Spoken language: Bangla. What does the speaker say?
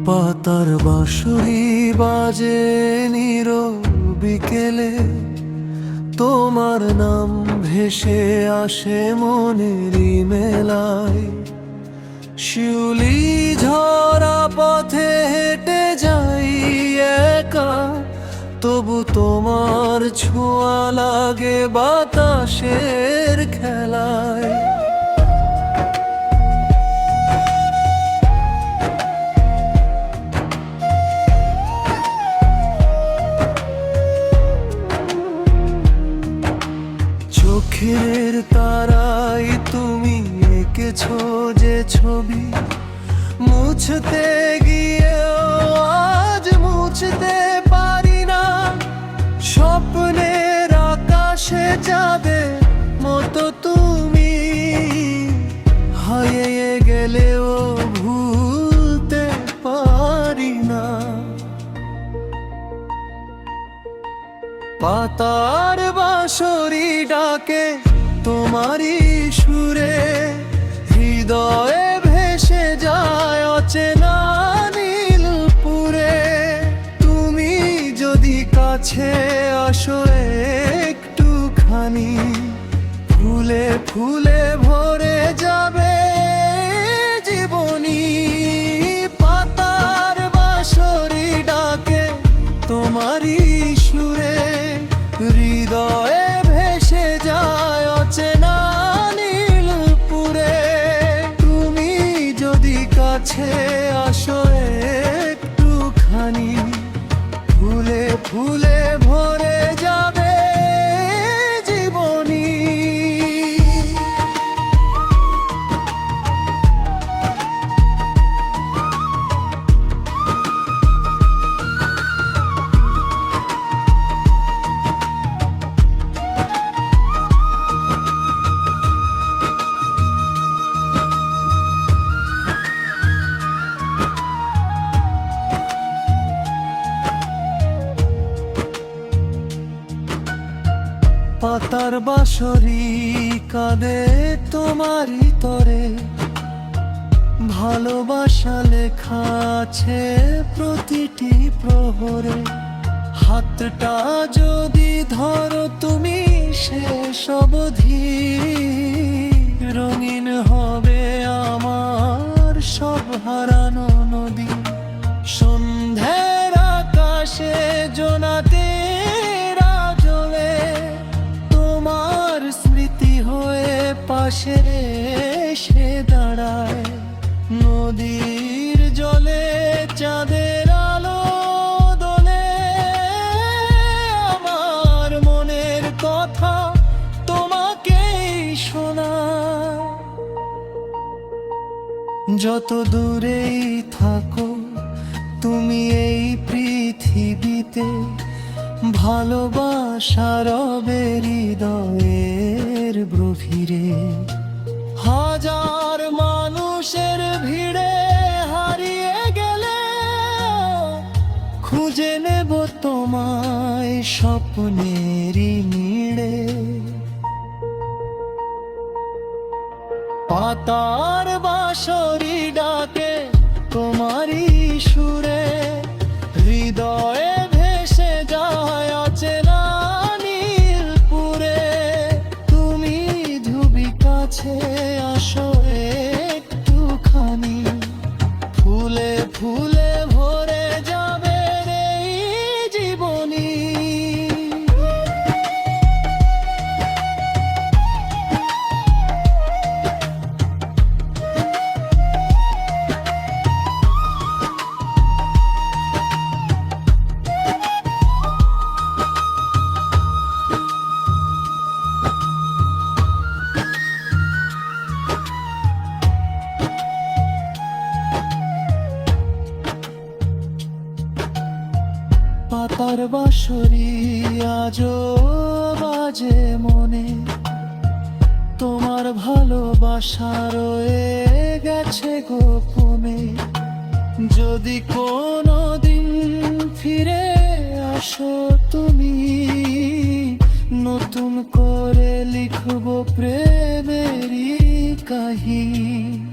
পাতার বাঁশরি বাজে নীরব বিকেলে, তোমার নাম ভেসে আসে মনেরই মেলায়। শিউলি ঝরা পথে হেঁটে যাই একা, তবু তোমার ছোঁয়া লাগে বাতাসের খেলায়। চোখের তারাই তুমি এঁকেছো যে ছবি, মুছতে গিয়েও আজ মুছতে পারি না। স্বপ্নের আকাশে যাবে মতো তুমি হারিয়ে গেলেও ভুলতে পারি না। পাতার বাঁশরি ডাকে তোমারই সুরে, হৃদয়ে ভেসে যায় অচেনা নীলপুরে। তুমি যদি কাছে আসো একটুখানি, ফুলে ফুলে ভরে যাবে জীবনী। পাতার বাঁশরি ডাকে তোমারই সুরে, হৃদয়ে ভেসে যায় অচেনা নীলপুরে। তুমি যদি কাছে আসো একটুখানি, ফুলে ফুলে ভরে যাবে জীবনী। পাতার বাঁশরি কাঁদে তোমারই তরে, ভালোবাসা লেখা আছে প্রতিটি প্রহরে। হাতটা যদি ধরো তুমি শেষ অবধি, রঙিন হবে আমার সব হারানো নদী। সন্ধ্যের আকাশে জোনাতে পাশে এসে দাঁড়ায়। নদীর জলে চাঁদের আলো দোলে, আমার মনের কথা তোমাকেই শোনায়। যত দূরেই থাকো তুমি এই পৃথিবীতে, ভালোবাসা রবে হৃদয়ের গভীরে। হাজার মানুষের ভিড়ে হারিয়ে গেলে, খুঁজে নেব তোমায় স্বপ্নেরই নীড়ে। পাতার বাঁশরি ডাকে তোমারই সুরে, হৃদয়ে ভেসে যায় অচেনা নীলপুরে। তুমি ধুবি কাছে আসো একটুখানি, ফুলে ফুলে ভরে যাবে এই জীবনী। পাতার বাঁশরি আজও বাজে মনে, তোমার ভালোবাসা রয়ে গেছে গোপনে। যদি কোনোদিন ফিরে আসো তুমি, নতুন করে লিখব প্রেমেরই কাহিনী।